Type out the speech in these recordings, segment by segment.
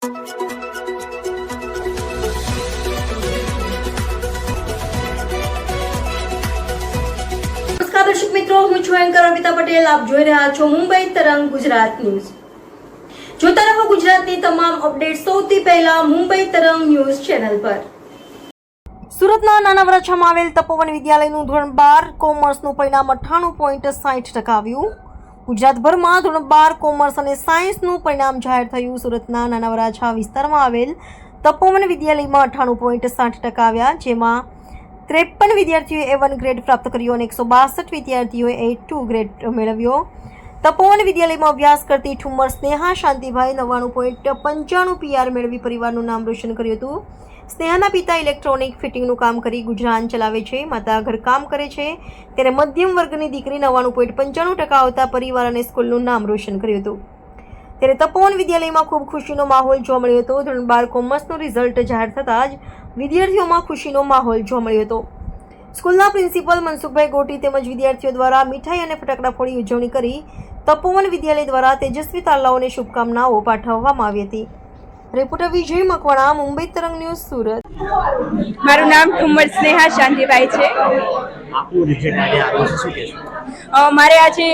દર્શક મિત્રો, હું છું એન્કર અમિતા પટેલ. આપ જોઈ રહ્યા છો મુંબઈ તરંગ ગુજરાત ન્યૂઝ. જોતા રહો ગુજરાતની તમામ અપડેટ સૌથી પહેલા મુંબઈ તરંગ ન્યૂઝ ચેનલ પર. સુરતના નાના વરાછામાં આવેલ તપોવન વિદ્યાલયનું ધોરણ 12 કોમર્સનું પરિણામ 98.60% આવ્યું. ગુજરાતભરમાં ધોરણ 12 કોમર્સ અને સાયન્સનું પરિણામ જાહેર થયું. સુરતના નાના વરાછા વિસ્તારમાં આવેલ તપોવન વિદ્યાલયમાં 98.60% આવ્યા, જેમાં 53 વિદ્યાર્થીઓએ A1 ગ્રેડ પ્રાપ્ત કર્યો અને 162 વિદ્યાર્થીઓએ A2 ગ્રેડ મેળવ્યો. તપોવન વિદ્યાલયમાં અભ્યાસ કરતી ઠુમ્મર સ્નેહા શાંતિભાઈ 99.95 PR મેળવી પરિવારનું નામ રોશન કર્યું હતું. સ્નેહાના પિતા ઇલેક્ટ્રોનિક ફિટિંગનું કામ કરી ગુજરાન ચલાવે છે. માતા ઘરકામ કરે છે. ત્યારે મધ્યમ વર્ગની દીકરી 99.95% આવતા પરિવાર અને સ્કૂલનું નામ રોશન કર્યું હતું. ત્યારે તપોવન વિદ્યાલયમાં ખૂબ ખુશીનો માહોલ જોવા મળ્યો હતો. ધોરણ 12 કોમર્સનું રિઝલ્ટ જાહેર થતાં જ વિદ્યાર્થીઓમાં ખુશીનો માહોલ જોવા મળ્યો હતો. સ્કૂલના પ્રિન્સિપલ મનસુખભાઈ ગોટી તેમજ વિદ્યાર્થીઓ દ્વારા મીઠાઈ અને ફટાકડા ફોડી ઉજવણી કરી તપોવન વિદ્યાલય દ્વારા તેજસ્વી તાલાઓને શુભકામનાઓ પાઠવવામાં આવી હતી. રિપોર્ટર વિજય મકવાણા, મુંબઈ તરંગ ન્યૂઝ, સુરત. મારું નામ ઠુમ્મર સ્નેહા શાંતિભાઈ છે. મારે આજે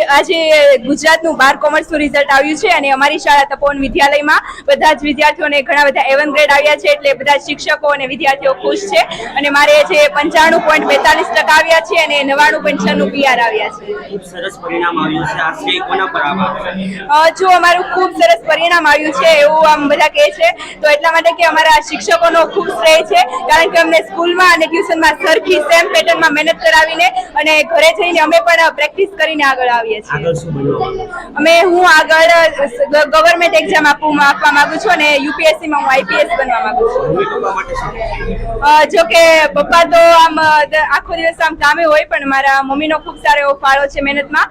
ગુજરાતનું 12 કોમર્સનું રિઝલ્ટ આવ્યું છે અને અમારી શાળા તપોવન વિદ્યાલયમાં બધા જ વિદ્યાર્થીઓને ઘણા બધા A1 ગ્રેડ આવ્યા છે, એટલે બધા શિક્ષકો અને વિદ્યાર્થીઓ ખુશ છે. અને મારે જે 95.42% આવ્યા છે અને 99.96 PR આવ્યા છે. ખૂબ સરસ પરિણામ આવ્યું છે. આ શ્રેય કોના પર આભાર? જો અમારું ખૂબ સરસ પરિણામ આવ્યું છે એવું આમ બધા કહે છે, તો એટલા માટે કે અમારા શિક્ષકોનો ખૂબ શ્રેય છે, કારણ કે અમને સ્કૂલમાં અને ટ્યુશનમાં સરખી સેમ પેટર્નમાં મહેનત કરાવીને અને ઘરે જઈને અમે પણ પ્રેક્ટિસ કરીને આગળ આવીએ છીએ. આગળ શું બનવા? હું આગળ ગવર્મેન્ટ એક્ઝામ આપવા માંગુ છું અને યુપીએસસીમાં હું IPS બનવા માંગુ છું. જો કે પપ્પા તો આમ આખો દિવસ આમ કામે હોય, પણ મારા મમ્મીનો ખૂબ સારો એવો ફાળો છે મહેનતમાં.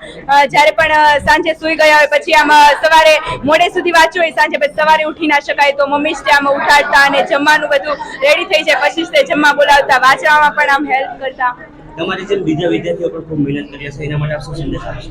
જ્યારે પણ સાંજે સૂઈ ગયા હોય પછી આમ સવારે મોડે સુધી વાંચ્યું હોય, સાંજે પછી સવારે ઉઠી ના શકાય તો મમ્મી જ આમ ઉઠાડતા અને જમવાનું બધું રેડી થઈ જાય પછી જ જમવા બોલાવતા, વાંચવામાં પણ આમ હેલ્પ કરતા. તમારી જેમ બીજા વિદ્યાર્થીઓ પણ ખૂબ મહેનત કરી હશે, એના માટે આપ શું સંદેશ આપશો?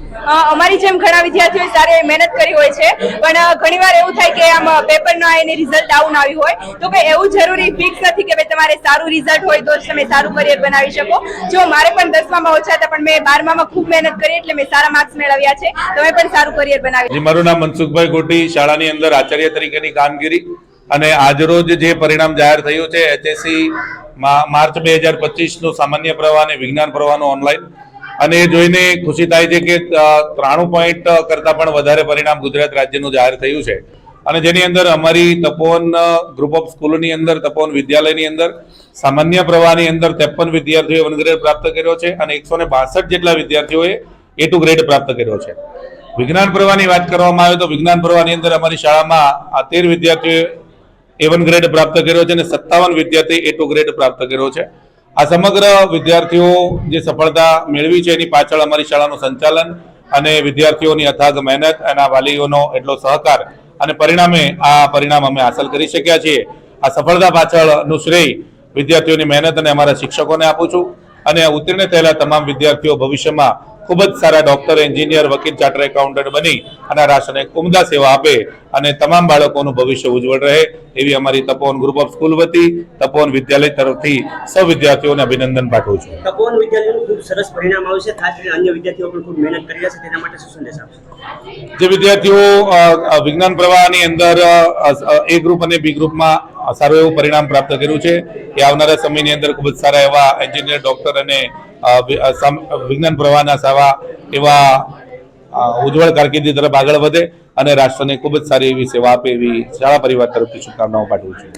અમારી જેમ ઘણા વિદ્યાર્થીઓએ સારી મહેનત કરી હોય છે, પણ ઘણીવાર એવું થાય કે આમ પેપરમાં એની રિઝલ્ટ ડાઉન આવ્યું હોય, તો કે એવું જરૂરી ફિક્સ નથી કે ભાઈ તમારે સારું રિઝલ્ટ હોય તો જ તમે સારું કરિયર બનાવી શકો. જો મારે પણ 10મામાં ઓછા હતા, પણ મેં 12મામાં ખૂબ મહેનત કરી એટલે મેં સારા માર્ક્સ મેળવ્યા છે. તમે પણ સારું કરિયર બનાવી. મારું નામ મનસુખભાઈ ગોટી, શાળાની અંદર આચાર્ય તરીકેની કામગીરી, અને આજરોજ જે પરિણામ જાહેર થયું છે HSC માર્ચ 2025નું સામાન્ય પ્રવાહ અને વિજ્ઞાન પ્રવાહનું ઓનલાઈન, અને એ જોઈને ખુશી થાય છે કે 93 પોઈન્ટ કરતાં પણ વધારે પરિણામ ગુજરાત રાજ્યનું જાહેર થયું છે. અને જેની અંદર અમારી તપોવન ગ્રુપ ઓફ સ્કૂલોની અંદર, તપોવન વિદ્યાલયની અંદર સામાન્ય પ્રવાહની અંદર 53 વિદ્યાર્થીઓએ A1 ગ્રેડ પ્રાપ્ત કર્યો છે અને 162 જેટલા વિદ્યાર્થીઓએ A2 ગ્રેડ પ્રાપ્ત કર્યો છે. વિજ્ઞાન પ્રવાહની વાત કરવામાં આવે તો વિજ્ઞાન પ્રવાહની અંદર અમારી શાળામાં 13 વિદ્યાર્થીઓએ A1 ગ્રેડ પ્રાપ્ત કર્યો છે અને 57 વિદ્યાર્થી A2 ગ્રેડ પ્રાપ્ત કર્યો છે. આ સમગ્ર વિદ્યાર્થીઓ જે સફળતા મેળવી છે એની પાછળ અમારી શાળાનું સંચાલન અને વિદ્યાર્થીઓની અથાગ મહેનત અને વાલીઓનો એટલો સહકાર, અને પરિણામે આ પરિણામ અમે હાંસલ કરી શક્યા છીએ. આ સફળતા પાછળનું શ્રેય વિદ્યાર્થીઓની મહેનત અને અમારા શિક્ષકોને આપું છું. અને ઉત્તીર્ણ થયેલા તમામ વિદ્યાર્થીઓ ભવિષ્યમાં ખૂબ જ સારા ડોક્ટર, એન્જિનિયર, વકીલ, ચાર્ટર એકાઉન્ટન્ટ બની અને રાષ્ટ્રને ઉમદા સેવા આપે અને તમામ બાળકોનું ભવિષ્ય ઉજ્જવળ રહે એવી અમારી તપોવન ગ્રુપ ઓફ સ્કૂલ વતી તપોવન વિદ્યાલય તરફથી સૌ વિદ્યાર્થીઓને અભિનંદન પાઠવું છું. તપોવન વિદ્યાલયનું ખૂબ સરસ પરિણામ આવ્યું છે. ખાસ કરીને અન્ય વિદ્યાર્થીઓ પણ ખૂબ મહેનત કરી રહ્યા છે, તેના માટે શું સંદેશ આપશો? જે વિદ્યાર્થીઓ વિજ્ઞાન પ્રવાહની અંદર A ગ્રુપ અને B ગ્રુપમાં સારું એવું પરિણામ પ્રાપ્ત કર્યું છે, એ આવનારા સમયની અંદર ખૂબ જ સારા એવા એન્જિનિયર, ડોક્ટર અને વિજ્ઞાન પ્રવાહના સાવા એવા ઉજ્જવળ કારકિર્દી તરફ આગળ વધે અને રાષ્ટ્રને ખૂબ જ સારી એવી સેવા આપે એવી શાળા પરિવાર તરફથી શુભકામનાઓ પાઠવું છું.